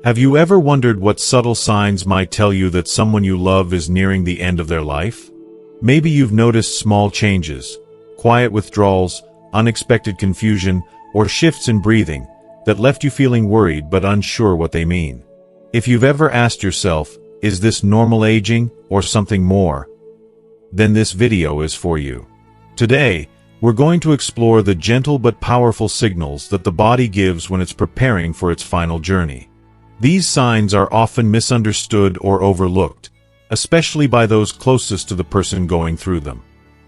Have you ever wondered what subtle signs might tell you that someone you love is nearing the end of their life? Maybe you've noticed small changes, quiet withdrawals, unexpected confusion, or shifts in breathing that left you feeling worried but unsure what they mean. If you've ever asked yourself, is this normal aging or something more? Then this video is for you. Today, we're going to explore the gentle but powerful signals that the body gives when it's preparing for its final journey. These signs are often misunderstood or overlooked, especially by those closest to the person going through them.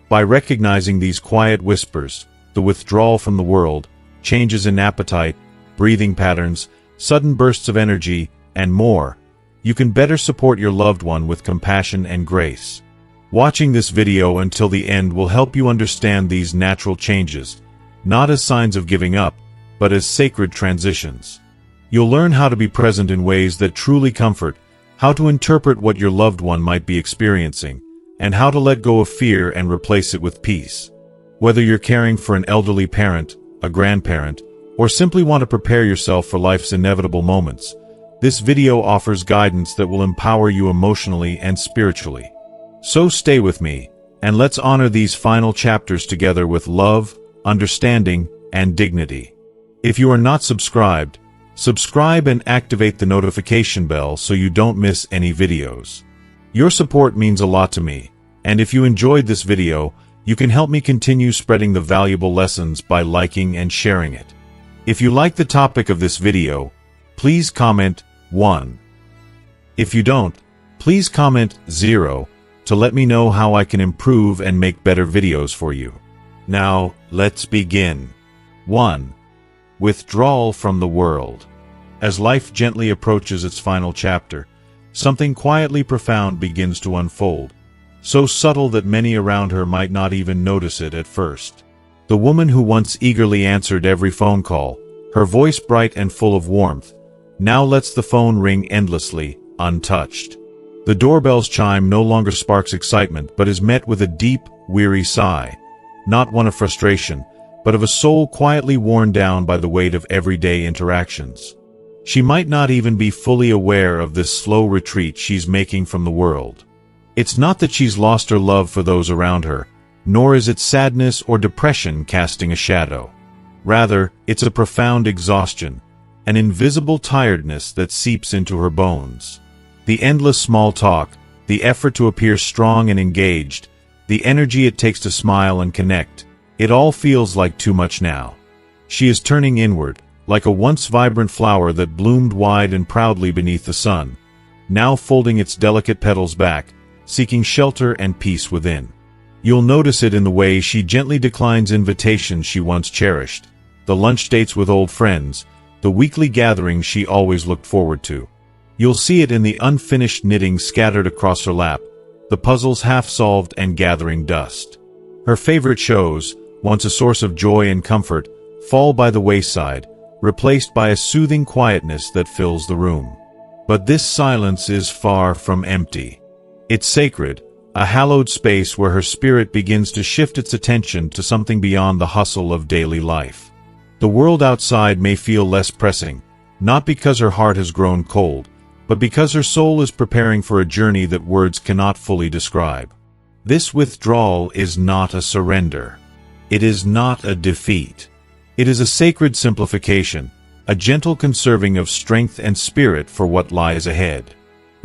By recognizing these quiet whispers, the withdrawal from the world, changes in appetite, breathing patterns, sudden bursts of energy, and more, you can better support your loved one with compassion and grace. Watching this video until the end will help you understand these natural changes, not as signs of giving up, but as sacred transitions. You'll learn how to be present in ways that truly comfort, how to interpret what your loved one might be experiencing, and how to let go of fear and replace it with peace. Whether you're caring for an elderly parent, a grandparent, or simply want to prepare yourself for life's inevitable moments, this video offers guidance that will empower you emotionally and spiritually. So stay with me, and let's honor these final chapters together with love, understanding, and dignity. If you are not subscribed, subscribe and activate the notification bell so you don't miss any videos. Your support means a lot to me, and if you enjoyed this video, you can help me continue spreading the valuable lessons by liking and sharing it. If you like the topic of this video, please comment 1. If you don't, please comment 0 to let me know how I can improve and make better videos for you. Now, let's begin. 1. Withdrawal from the world. As life gently approaches its final chapter, something quietly profound begins to unfold, so subtle that many around her might not even notice it at first. The woman who once eagerly answered every phone call, her voice bright and full of warmth, now lets the phone ring endlessly, untouched. The doorbell's chime no longer sparks excitement but is met with a deep, weary sigh, not one of frustration, but of a soul quietly worn down by the weight of everyday interactions. She might not even be fully aware of this slow retreat she's making from the world. It's not that she's lost her love for those around her, nor is it sadness or depression casting a shadow. Rather, it's a profound exhaustion, an invisible tiredness that seeps into her bones. The endless small talk, the effort to appear strong and engaged, the energy it takes to smile and connect, it all feels like too much now. She is turning inward, like a once vibrant flower that bloomed wide and proudly beneath the sun, now folding its delicate petals back, seeking shelter and peace within. You'll notice it in the way she gently declines invitations she once cherished, the lunch dates with old friends, the weekly gatherings she always looked forward to. You'll see it in the unfinished knitting scattered across her lap, the puzzles half solved and gathering dust. Her favorite shows, once a source of joy and comfort, fall by the wayside, replaced by a soothing quietness that fills the room. But this silence is far from empty. It's sacred, a hallowed space where her spirit begins to shift its attention to something beyond the hustle of daily life. The world outside may feel less pressing, not because her heart has grown cold, but because her soul is preparing for a journey that words cannot fully describe. This withdrawal is not a surrender. It is not a defeat. It is a sacred simplification, a gentle conserving of strength and spirit for what lies ahead.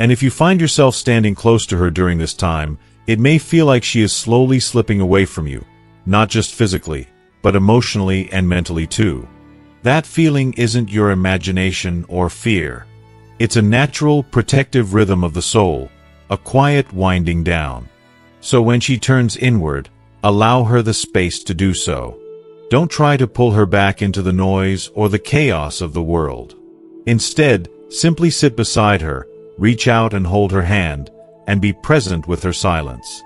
And if you find yourself standing close to her during this time, it may feel like she is slowly slipping away from you, not just physically, but emotionally and mentally too. That feeling isn't your imagination or fear. It's a natural, protective rhythm of the soul, a quiet winding down. So when she turns inward, allow her the space to do so. Don't try to pull her back into the noise or the chaos of the world. Instead, simply sit beside her, reach out and hold her hand, and be present with her silence.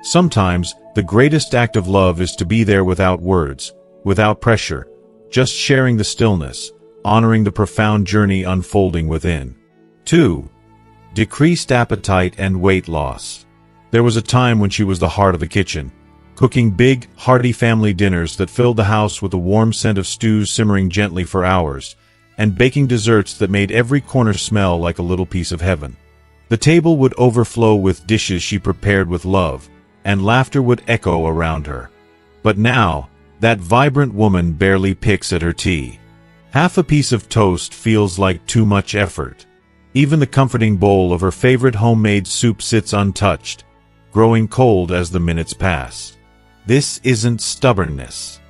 Sometimes, the greatest act of love is to be there without words, without pressure, just sharing the stillness, honoring the profound journey unfolding within. 2. Decreased appetite and weight loss. There was a time when she was the heart of the kitchen, cooking big, hearty family dinners that filled the house with a warm scent of stews simmering gently for hours, and baking desserts that made every corner smell like a little piece of heaven. The table would overflow with dishes she prepared with love, and laughter would echo around her. But now, that vibrant woman barely picks at her tea. Half a piece of toast feels like too much effort. Even the comforting bowl of her favorite homemade soup sits untouched, growing cold as the minutes pass. This isn't stubbornness.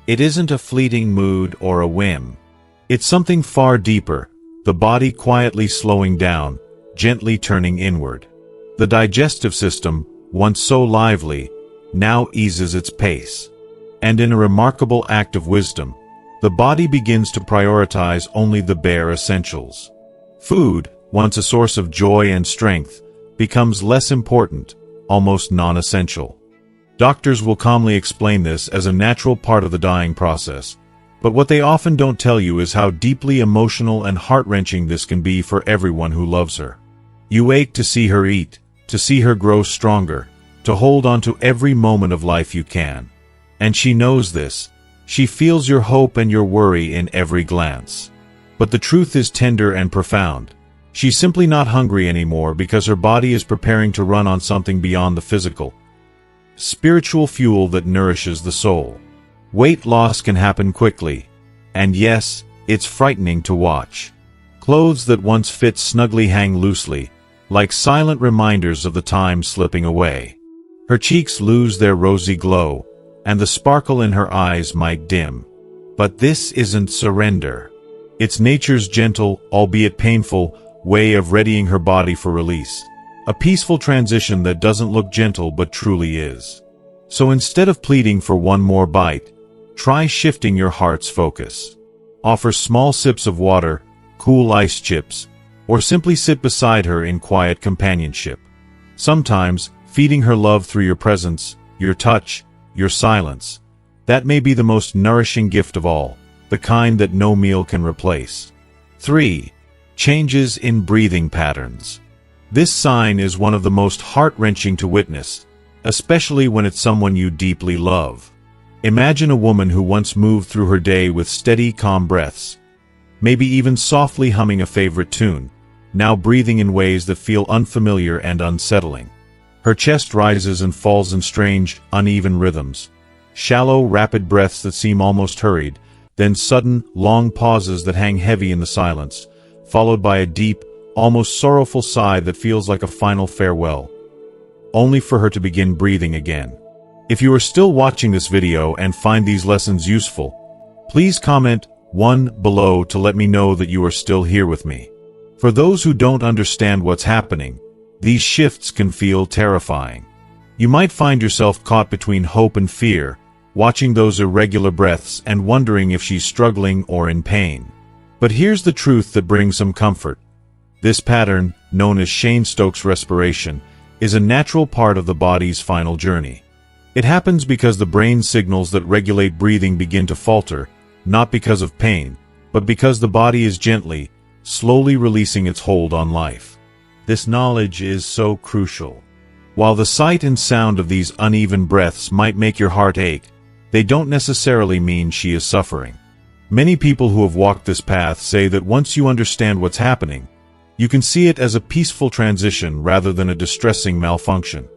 It isn't a fleeting mood or a whim. It's something far deeper, the body quietly slowing down, gently turning inward. The digestive system, once so lively, now eases its pace. And in a remarkable act of wisdom, the body begins to prioritize only the bare essentials. Food, once a source of joy and strength, becomes less important, almost non-essential. Doctors will calmly explain this as a natural part of the dying process, but what they often don't tell you is how deeply emotional and heart-wrenching this can be for everyone who loves her. You ache to see her eat, to see her grow stronger, to hold on to every moment of life you can. And she knows this. She feels your hope and your worry in every glance. But the truth is tender and profound. She's simply not hungry anymore because her body is preparing to run on something beyond the physical. Spiritual fuel that nourishes the soul. Weight loss can happen quickly. And yes, it's frightening to watch. Clothes that once fit snugly hang loosely, like silent reminders of the time slipping away. Her cheeks lose their rosy glow, and the sparkle in her eyes might dim. But this isn't surrender. It's nature's gentle, albeit painful, way of readying her body for release. A peaceful transition that doesn't look gentle but truly is. So instead of pleading for one more bite, try shifting your heart's focus. Offer small sips of water, cool ice chips, or simply sit beside her in quiet companionship. Sometimes, feeding her love through your presence, your touch, your silence, that may be the most nourishing gift of all, the kind that no meal can replace. 3. Changes in breathing patterns. This sign is one of the most heart-wrenching to witness, especially when it's someone you deeply love. Imagine a woman who once moved through her day with steady, calm breaths, maybe even softly humming a favorite tune, now breathing in ways that feel unfamiliar and unsettling. Her chest rises and falls in strange, uneven rhythms. Shallow, rapid breaths that seem almost hurried, then sudden, long pauses that hang heavy in the silence, followed by a deep, almost sorrowful sigh that feels like a final farewell, only for her to begin breathing again. If you are still watching this video and find these lessons useful, please comment 1 below to let me know that you are still here with me. For those who don't understand what's happening, these shifts can feel terrifying. You might find yourself caught between hope and fear, watching those irregular breaths and wondering if she's struggling or in pain. But here's the truth that brings some comfort. This pattern, known as Cheyne-Stokes respiration, is a natural part of the body's final journey. It happens because the brain signals that regulate breathing begin to falter, not because of pain, but because the body is gently, slowly releasing its hold on life. This knowledge is so crucial. While the sight and sound of these uneven breaths might make your heart ache, they don't necessarily mean she is suffering. Many people who have walked this path say that once you understand what's happening, you can see it as a peaceful transition rather than a distressing malfunction.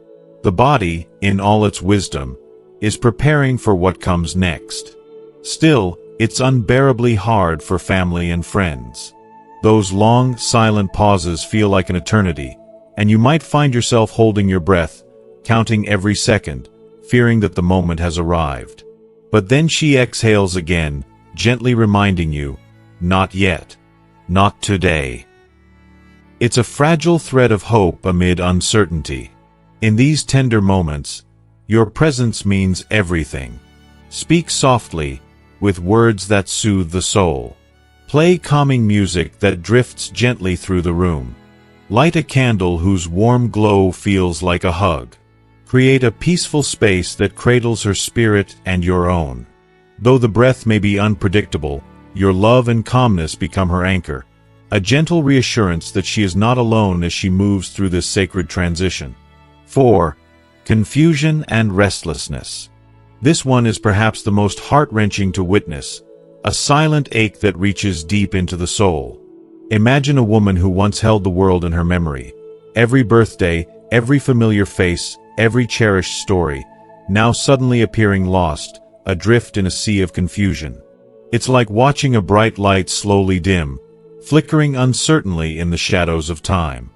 The body, in all its wisdom, is preparing for what comes next. Still, it's unbearably hard for family and friends. Those long, silent pauses feel like an eternity, and you might find yourself holding your breath, counting every second, fearing that the moment has arrived. But then she exhales again, gently reminding you, not yet, not today. It's a fragile thread of hope amid uncertainty. In these tender moments, your presence means everything. Speak softly, with words that soothe the soul. Play calming music that drifts gently through the room. Light a candle whose warm glow feels like a hug. Create a peaceful space that cradles her spirit and your own. Though the breath may be unpredictable, your love and calmness become her anchor, a gentle reassurance that she is not alone as she moves through this sacred transition. 4. Confusion and restlessness. This one is perhaps the most heart-wrenching to witness, a silent ache that reaches deep into the soul. Imagine a woman who once held the world in her memory. Every birthday, every familiar face, every cherished story, now suddenly appearing lost, adrift in a sea of confusion. It's like watching a bright light slowly dim, flickering uncertainly in the shadows of time.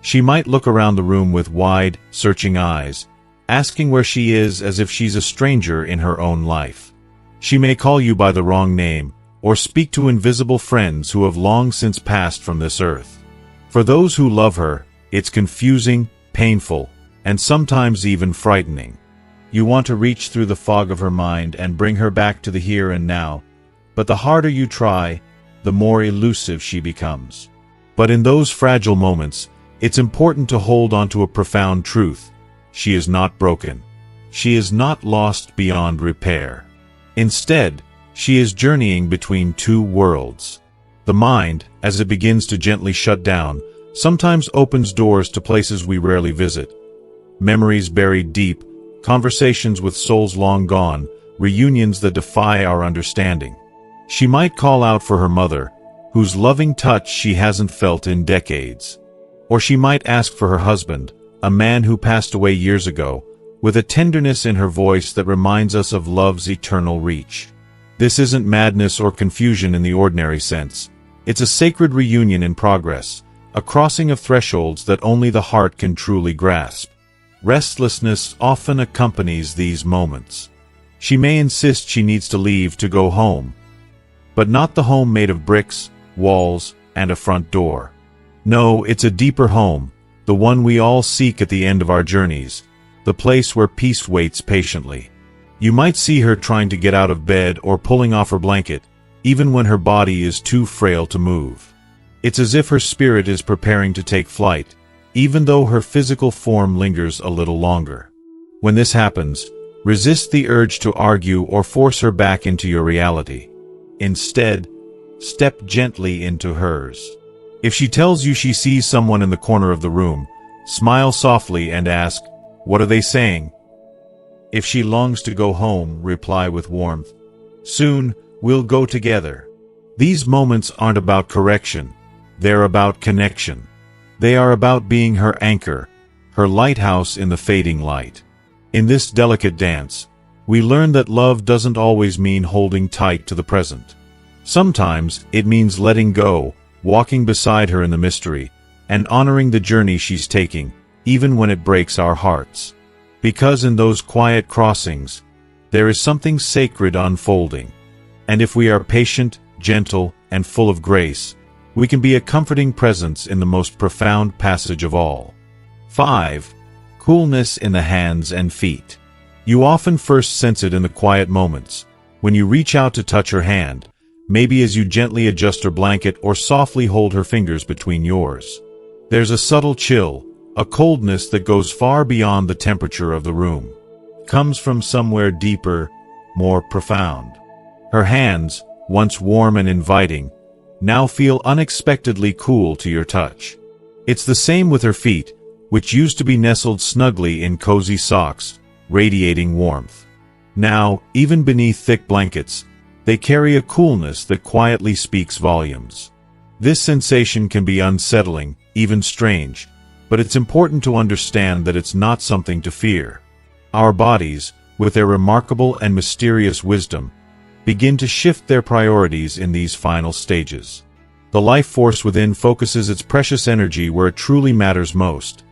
She might look around the room with wide, searching eyes, asking where she is as if she's a stranger in her own life. She may call you by the wrong name, or speak to invisible friends who have long since passed from this earth. For those who love her, it's confusing, painful, and sometimes even frightening. You want to reach through the fog of her mind and bring her back to the here and now, but the harder you try, the more elusive she becomes. But in those fragile moments, it's important to hold on to a profound truth. She is not broken. She is not lost beyond repair. Instead, she is journeying between two worlds. The mind, as it begins to gently shut down, sometimes opens doors to places we rarely visit. Memories buried deep, conversations with souls long gone, reunions that defy our understanding. She might call out for her mother, whose loving touch she hasn't felt in decades. Or she might ask for her husband, a man who passed away years ago, with a tenderness in her voice that reminds us of love's eternal reach. This isn't madness or confusion in the ordinary sense. It's a sacred reunion in progress, a crossing of thresholds that only the heart can truly grasp. Restlessness often accompanies these moments. She may insist she needs to leave to go home, but not the home made of bricks, walls, and a front door. No, it's a deeper home, the one we all seek at the end of our journeys, the place where peace waits patiently. You might see her trying to get out of bed or pulling off her blanket, even when her body is too frail to move. It's as if her spirit is preparing to take flight, even though her physical form lingers a little longer. When this happens, resist the urge to argue or force her back into your reality. Instead, step gently into hers. If she tells you she sees someone in the corner of the room, smile softly and ask, "What are they saying?" If she longs to go home, reply with warmth, "Soon, we'll go together." These moments aren't about correction. They're about connection. They are about being her anchor, her lighthouse in the fading light. In this delicate dance, we learn that love doesn't always mean holding tight to the present. Sometimes it means letting go, walking beside her in the mystery, and honoring the journey she's taking, even when it breaks our hearts. Because in those quiet crossings, there is something sacred unfolding. And if we are patient, gentle, and full of grace, we can be a comforting presence in the most profound passage of all. 5. Coolness in the hands and feet. You often first sense it in the quiet moments, when you reach out to touch her hand, maybe as you gently adjust her blanket or softly hold her fingers between yours. There's a subtle chill, a coldness that goes far beyond the temperature of the room. Comes from somewhere deeper, more profound. Her hands, once warm and inviting, now feel unexpectedly cool to your touch. It's the same with her feet, which used to be nestled snugly in cozy socks, radiating warmth. Now, even beneath thick blankets, they carry a coolness that quietly speaks volumes. This sensation can be unsettling, even strange, but it's important to understand that it's not something to fear. Our bodies, with their remarkable and mysterious wisdom, begin to shift their priorities in these final stages. The life force within focuses its precious energy where it truly matters most.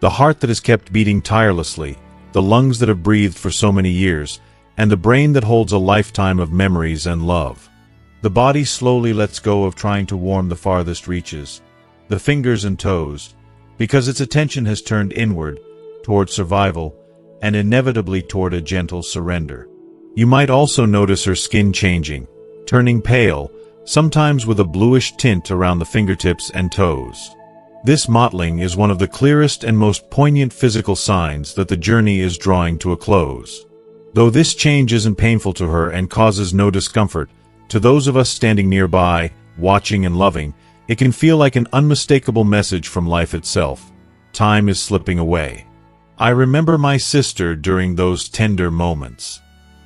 The heart that has kept beating tirelessly, the lungs that have breathed for so many years, and the brain that holds a lifetime of memories and love. The body slowly lets go of trying to warm the farthest reaches, the fingers and toes, because its attention has turned inward, toward survival, and inevitably toward a gentle surrender. You might also notice her skin changing, turning pale, sometimes with a bluish tint around the fingertips and toes. This mottling is one of the clearest and most poignant physical signs that the journey is drawing to a close. Though this change isn't painful to her and causes no discomfort, to those of us standing nearby, watching and loving, it can feel like an unmistakable message from life itself. Time is slipping away. I remember my sister during those tender moments.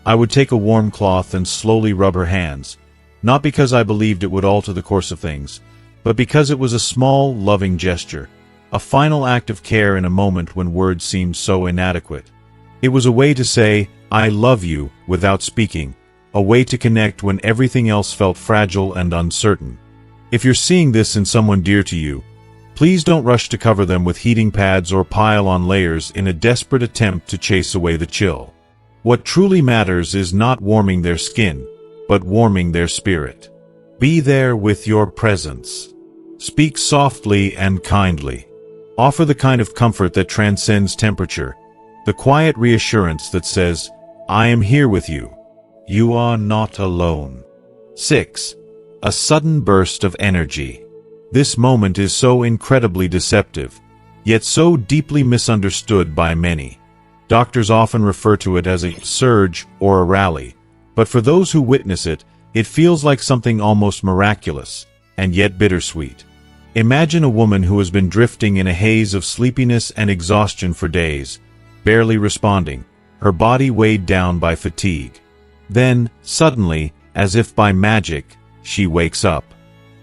I would take a warm cloth and slowly rub her hands, Not because I believed it would alter the course of things, but because it was a small, loving gesture, a final act of care in a moment when words seemed so inadequate. It was a way to say, "I love you," without speaking, a way to connect when everything else felt fragile and uncertain. If you're seeing this in someone dear to you, please don't rush to cover them with heating pads or pile on layers in a desperate attempt to chase away the chill. What truly matters is not warming their skin, but warming their spirit. Be there with your presence. Speak softly and kindly. Offer the kind of comfort that transcends temperature, the quiet reassurance that says, "I am here with you. You are not alone." 6. A sudden burst of energy. This moment is so incredibly deceptive, yet so deeply misunderstood by many. Doctors often refer to it as a surge or a rally, but for those who witness it, it feels like something almost miraculous, and yet bittersweet. Imagine a woman who has been drifting in a haze of sleepiness and exhaustion for days, barely responding, her body weighed down by fatigue. Then, suddenly, as if by magic, she wakes up.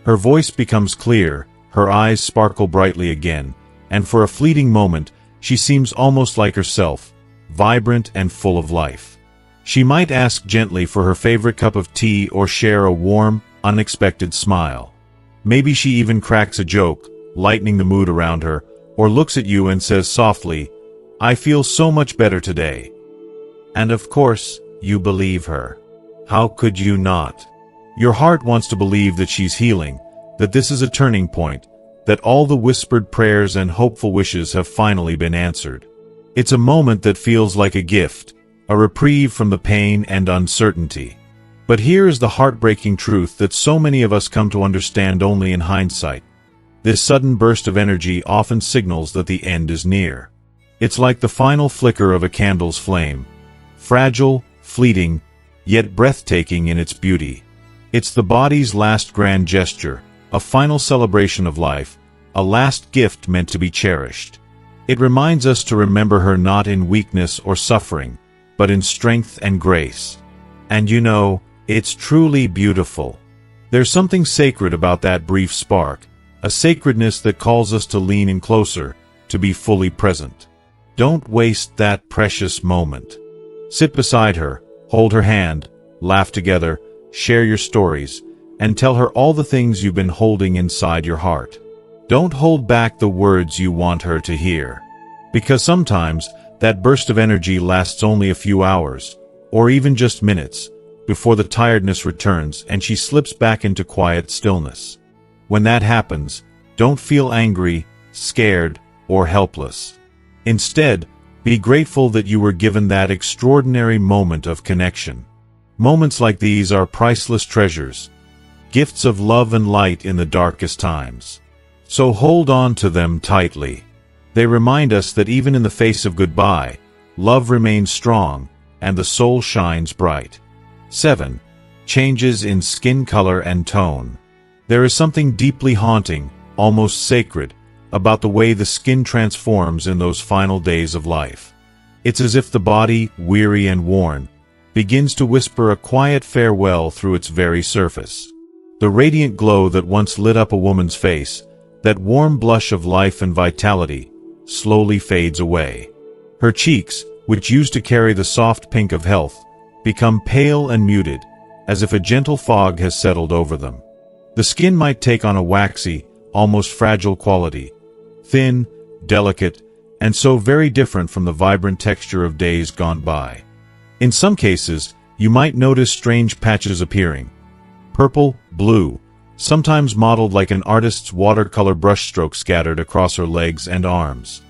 Her voice becomes clear, her eyes sparkle brightly again, and for a fleeting moment, she seems almost like herself, vibrant and full of life. She might ask gently for her favorite cup of tea or share a warm, unexpected smile. Maybe she even cracks a joke, lightening the mood around her, or looks at you and says softly, "I feel so much better today." And of course, you believe her. How could you not? Your heart wants to believe that she's healing, that this is a turning point, that all the whispered prayers and hopeful wishes have finally been answered. It's a moment that feels like a gift, a reprieve from the pain and uncertainty. But here is the heartbreaking truth that so many of us come to understand only in hindsight. This sudden burst of energy often signals that the end is near. It's like the final flicker of a candle's flame. Fragile, fleeting, yet breathtaking in its beauty. It's the body's last grand gesture, a final celebration of life, a last gift meant to be cherished. It reminds us to remember her not in weakness or suffering, but in strength and grace. And you know, it's truly beautiful. There's something sacred about that brief spark, a sacredness that calls us to lean in closer, to be fully present. Don't waste that precious moment. Sit beside her, hold her hand, laugh together, share your stories, and tell her all the things you've been holding inside your heart. Don't hold back the words you want her to hear. Because sometimes, that burst of energy lasts only a few hours, or even just minutes, before the tiredness returns and she slips back into quiet stillness. When that happens, don't feel angry, scared, or helpless. Instead, be grateful that you were given that extraordinary moment of connection. Moments like these are priceless treasures, gifts of love and light in the darkest times. So hold on to them tightly. They remind us that even in the face of goodbye, love remains strong, and the soul shines bright. 7. Changes in skin color and tone. There is something deeply haunting, almost sacred, about the way the skin transforms in those final days of life. It's as if the body, weary and worn, begins to whisper a quiet farewell through its very surface. The radiant glow that once lit up a woman's face, that warm blush of life and vitality, slowly fades away. Her cheeks, which used to carry the soft pink of health, become pale and muted, as if a gentle fog has settled over them. The skin might take on a waxy, almost fragile quality, thin, delicate, and so very different from the vibrant texture of days gone by. In some cases, you might notice strange patches appearing. Purple, blue, sometimes modeled like an artist's watercolor brushstroke scattered across her legs and arms.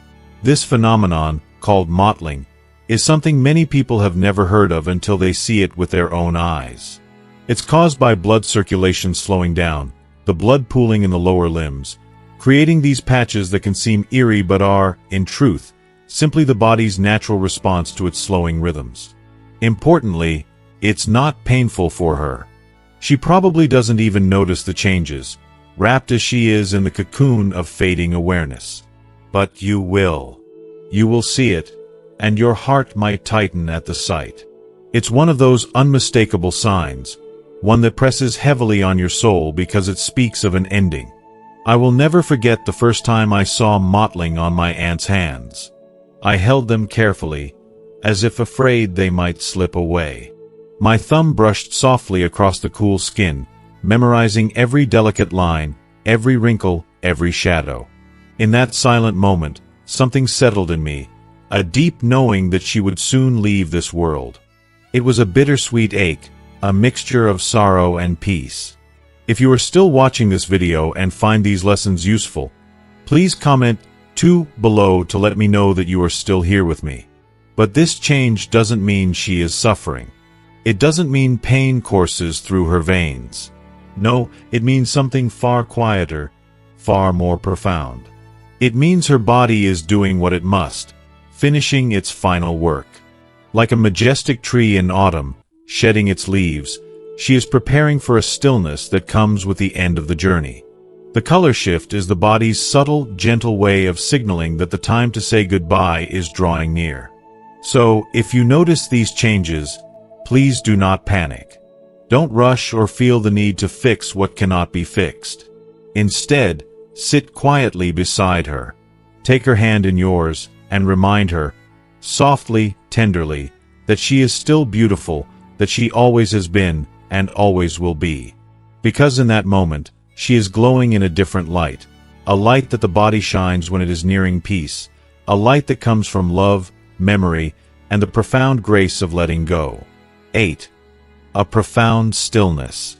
This phenomenon, called mottling, is something many people have never heard of until they see it with their own eyes. It's caused by blood circulation slowing down, the blood pooling in the lower limbs, creating these patches that can seem eerie but are, in truth, simply the body's natural response to its slowing rhythms. Importantly, it's not painful for her. She probably doesn't even notice the changes, wrapped as she is in the cocoon of fading awareness. But you will. You will see it, and your heart might tighten at the sight. It's one of those unmistakable signs, one that presses heavily on your soul because it speaks of an ending. I will never forget the first time I saw mottling on my aunt's hands. I held them carefully, as if afraid they might slip away. My thumb brushed softly across the cool skin, memorizing every delicate line, every wrinkle, every shadow. In that silent moment, something settled in me, a deep knowing that she would soon leave this world. It was a bittersweet ache, a mixture of sorrow and peace. If you are still watching this video and find these lessons useful, please comment 2 below to let me know that you are still here with me. But this change doesn't mean she is suffering. It doesn't mean pain courses through her veins. No, it means something far quieter, far more profound. It means her body is doing what it must, finishing its final work. Like a majestic tree in autumn, shedding its leaves, she is preparing for a stillness that comes with the end of the journey. The color shift is the body's subtle, gentle way of signaling that the time to say goodbye is drawing near. So, if you notice these changes, please do not panic. Don't rush or feel the need to fix what cannot be fixed. Instead, sit quietly beside her. Take her hand in yours and remind her, softly, tenderly, that she is still beautiful, that she always has been and always will be. Because in that moment, she is glowing in a different light, a light that the body shines when it is nearing peace, a light that comes from love, memory, and the profound grace of letting go. 8. A profound stillness.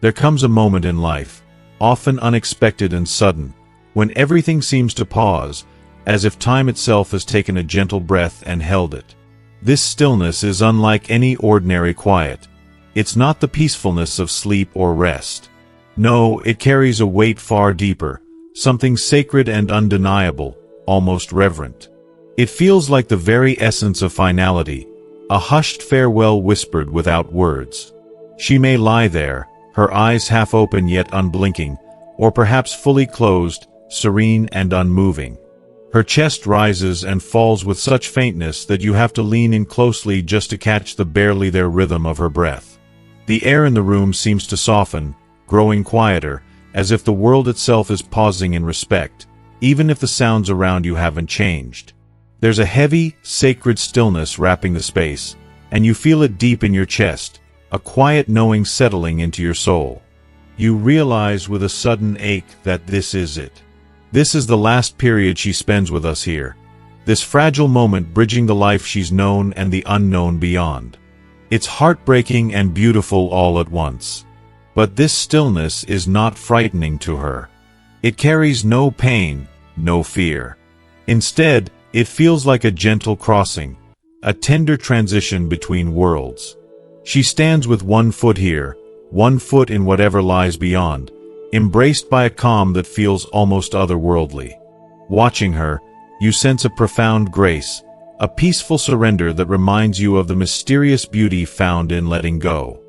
There comes a moment in life, often unexpected and sudden, when everything seems to pause, as if time itself has taken a gentle breath and held it. This stillness is unlike any ordinary quiet. It's not the peacefulness of sleep or rest. No, it carries a weight far deeper, something sacred and undeniable, almost reverent. It feels like the very essence of finality, a hushed farewell whispered without words. She may lie there, her eyes half open yet unblinking, or perhaps fully closed, serene and unmoving. Her chest rises and falls with such faintness that you have to lean in closely just to catch the barely there rhythm of her breath. The air in the room seems to soften, growing quieter, as if the world itself is pausing in respect, even if the sounds around you haven't changed. There's a heavy, sacred stillness wrapping the space, and you feel it deep in your chest, a quiet knowing settling into your soul. You realize with a sudden ache that this is it. This is the last period she spends with us here, this fragile moment bridging the life she's known and the unknown beyond. It's heartbreaking and beautiful all at once. But this stillness is not frightening to her. It carries no pain, no fear. Instead, it feels like a gentle crossing, a tender transition between worlds. She stands with one foot here, one foot in whatever lies beyond, embraced by a calm that feels almost otherworldly. Watching her, you sense a profound grace, a peaceful surrender that reminds you of the mysterious beauty found in letting go.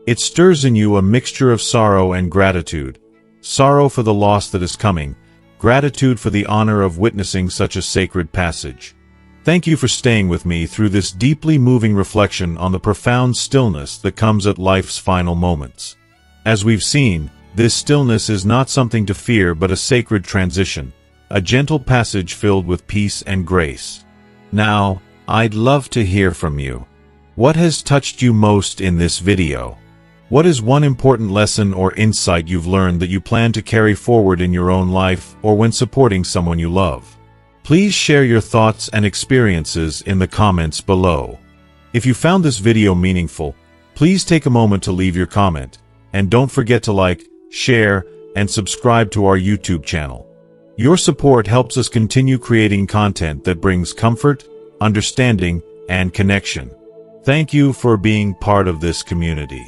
It stirs in you a mixture of sorrow and gratitude, sorrow for the loss that is coming, gratitude for the honor of witnessing such a sacred passage. Thank you for staying with me through this deeply moving reflection on the profound stillness that comes at life's final moments. As we've seen, this stillness is not something to fear but a sacred transition, a gentle passage filled with peace and grace. Now, I'd love to hear from you. What has touched you most in this video? What is one important lesson or insight you've learned that you plan to carry forward in your own life or when supporting someone you love? Please share your thoughts and experiences in the comments below. If you found this video meaningful, please take a moment to leave your comment, and don't forget to like, share, and subscribe to our YouTube channel. Your support helps us continue creating content that brings comfort, understanding, and connection. Thank you for being part of this community.